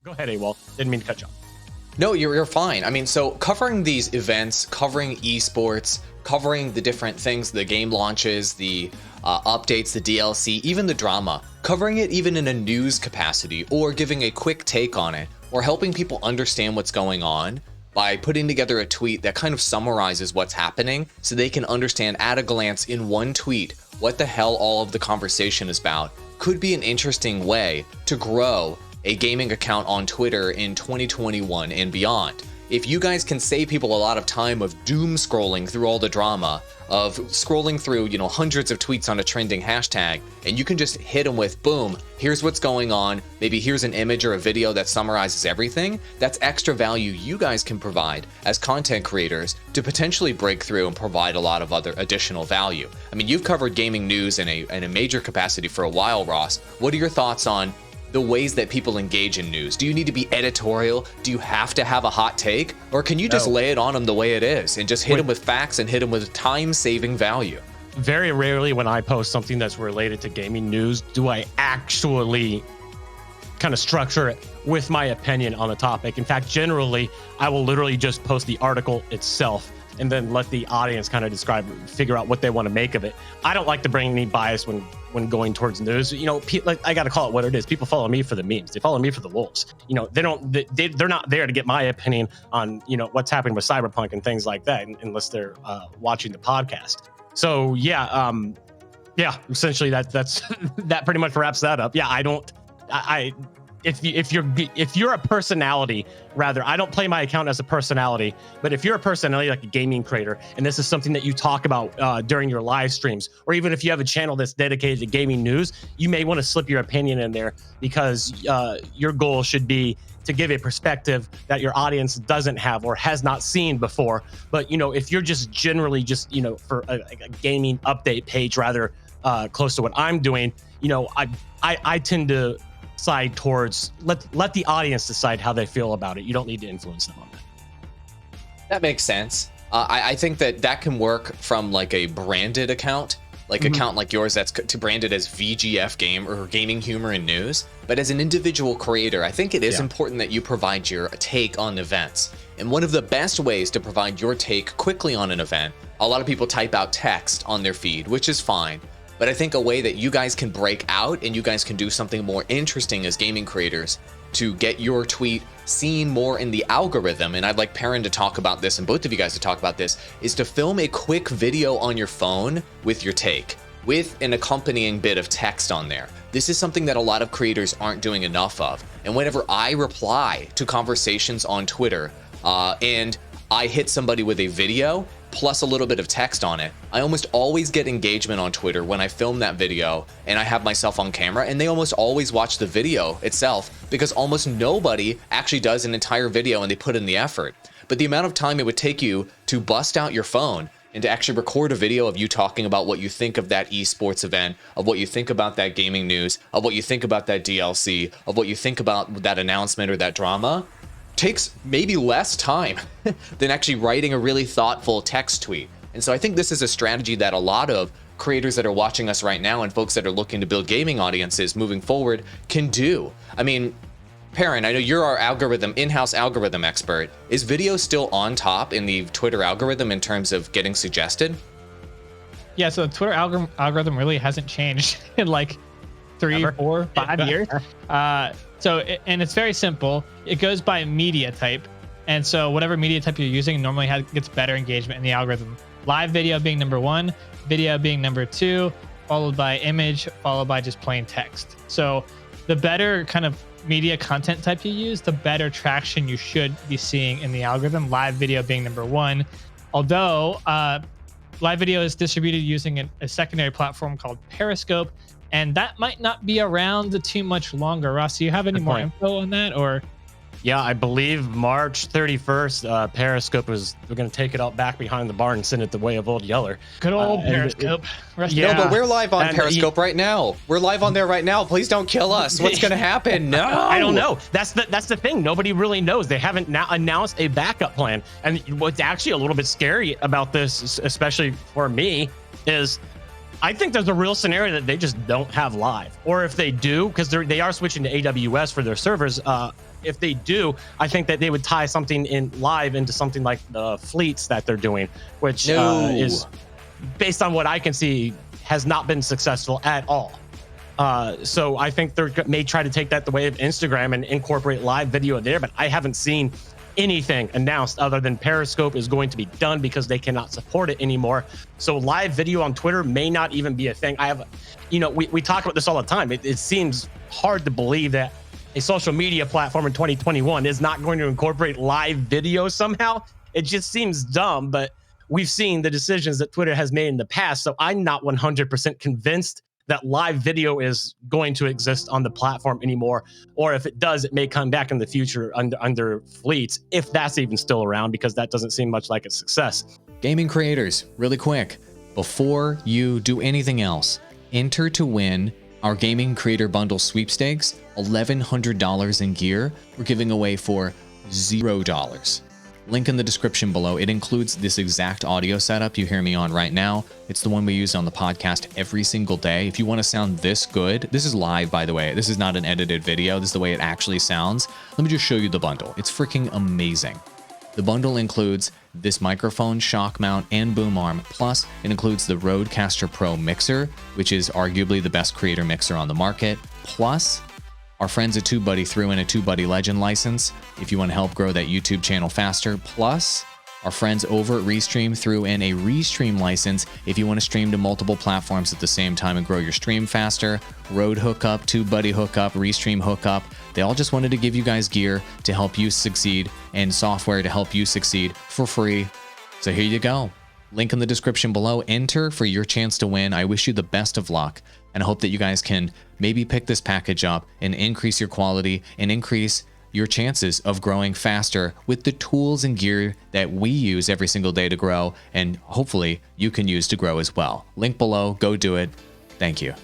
Go ahead, AWOL. Didn't mean to cut you off. No, you're fine. I mean, so covering these events, covering esports, covering the different things, the game launches, the updates, the DLC, even the drama, covering it even in a news capacity or giving a quick take on it or helping people understand what's going on by putting together a tweet that kind of summarizes what's happening so they can understand at a glance in one tweet what the hell all of the conversation is about could be an interesting way to grow a gaming account on Twitter in 2021 and beyond. If you guys can save people a lot of time of doom scrolling through all the drama, of scrolling through, hundreds of tweets on a trending hashtag, and you can just hit them with, boom, here's what's going on, maybe here's an image or a video that summarizes everything, that's extra value you guys can provide as content creators to potentially break through and provide a lot of other additional value. I mean, you've covered gaming news in a major capacity for a while, Ross. What are your thoughts on the ways that people engage in news? Do you need to be editorial? Do you have to have a hot take? Or can you just lay it on them the way it is and just hit them with facts and hit them with time-saving value? Very rarely when I post something that's related to gaming news, do I actually kind of structure it with my opinion on the topic. In fact, generally, I will literally just post the article itself and then let the audience kind of figure out what they want to make of it. I don't like to bring any bias when going towards news. I got to call it what it is. People follow me for the memes. They follow me for the lulz. They're not there to get my opinion on, what's happening with Cyberpunk and things like that, unless they're watching the podcast. So essentially that's that pretty much wraps that up. Yeah, if you're a personality, rather, I don't play my account as a personality, but if you're a personality like a gaming creator, and this is something that you talk about during your live streams, or even if you have a channel that's dedicated to gaming news, you may want to slip your opinion in there because your goal should be to give a perspective that your audience doesn't have or has not seen before. But, if you're just generally for a gaming update page, rather close to what I'm doing, I tend to side towards let the audience decide how they feel about it. You don't need to influence them on that. That makes sense. I think that can work from like a branded account, account like yours that's branded as VGF Game or Gaming Humor and News. But as an individual creator, I think it is important that you provide your take on events. And one of the best ways to provide your take quickly on an event, a lot of people type out text on their feed, which is fine. But I think a way that you guys can break out and you guys can do something more interesting as gaming creators to get your tweet seen more in the algorithm, and I'd like Perrin to talk about this and both of you guys to talk about this, is to film a quick video on your phone with your take, with an accompanying bit of text on there. This is something that a lot of creators aren't doing enough of. And whenever I reply to conversations on Twitter and I hit somebody with a video plus a little bit of text on it, I almost always get engagement on Twitter when I film that video and I have myself on camera, and they almost always watch the video itself because almost nobody actually does an entire video and they put in the effort. But the amount of time it would take you to bust out your phone and to actually record a video of you talking about what you think of that esports event, of what you think about that gaming news, of what you think about that DLC, of what you think about that announcement or that drama, takes maybe less time than actually writing a really thoughtful text tweet. And so I think this is a strategy that a lot of creators that are watching us right now and folks that are looking to build gaming audiences moving forward can do. I mean, Perrin, I know you're our in-house algorithm expert. Is video still on top in the Twitter algorithm in terms of getting suggested? Yeah, so the Twitter algorithm really hasn't changed in like 3, 4, 5 years. And it's very simple. It goes by media type. And so whatever media type you're using normally gets better engagement in the algorithm. Live video being number 1, video being number 2, followed by image, followed by just plain text. So the better kind of media content type you use, the better traction you should be seeing in the algorithm. Live video being number 1. Although live video is distributed using a secondary platform called Periscope, and that might not be around too much longer. Ross, do you have any more info on that? Or Yeah, I believe March 31st, Periscope we're going to take it out back behind the barn and send it the way of Old Yeller. Good old Periscope. No, but we're live on Periscope right now. We're live on there right now. Please don't kill us. What's going to happen? No. I don't know. That's the thing. Nobody really knows. They haven't now announced a backup plan. And what's actually a little bit scary about this, especially for me, is I think there's a real scenario that they just don't have live. Or if they do, because they are switching to AWS for their servers, if they do, I think that they would tie something in live into something like the fleets that they're doing, which is, based on what I can see, has not been successful at all. So I think they may try to take that the way of Instagram and incorporate live video there, but I haven't seen anything announced other than Periscope is going to be done because they cannot support it anymore. So live video on Twitter may not even be a thing. We talk about this all the time. It seems hard to believe that a social media platform in 2021 is not going to incorporate live video somehow. It just seems dumb, but we've seen the decisions that Twitter has made in the past. So I'm not 100% convinced that live video is going to exist on the platform anymore, or if it does, it may come back in the future under fleets, if that's even still around, because that doesn't seem much like a success. Gaming creators, really quick, before you do anything else, enter to win our Gaming Creator Bundle sweepstakes, $1,100 in gear. We're giving away for $0. Link in the description below. It includes this exact audio setup you hear me on right now. It's the one we use on the podcast every single day. If you want to sound this good, this is live, by the way. This is not an edited video. This is the way it actually sounds. Let me just show you the bundle. It's freaking amazing. The bundle includes this microphone, shock mount, and boom arm. Plus, it includes the Rodecaster Pro mixer, which is arguably the best creator mixer on the market. Plus, our friends at TubeBuddy threw in a TubeBuddy Legend license if you want to help grow that YouTube channel faster. Plus, our friends over at Restream threw in a Restream license if you want to stream to multiple platforms at the same time and grow your stream faster. Rode hookup, TubeBuddy hookup, Restream hookup. They all just wanted to give you guys gear to help you succeed and software to help you succeed for free. So here you go. Link in the description below. Enter for your chance to win. I wish you the best of luck, and I hope that you guys can maybe pick this package up and increase your quality and increase your chances of growing faster with the tools and gear that we use every single day to grow, and hopefully you can use to grow as well. Link below. Go do it. Thank you.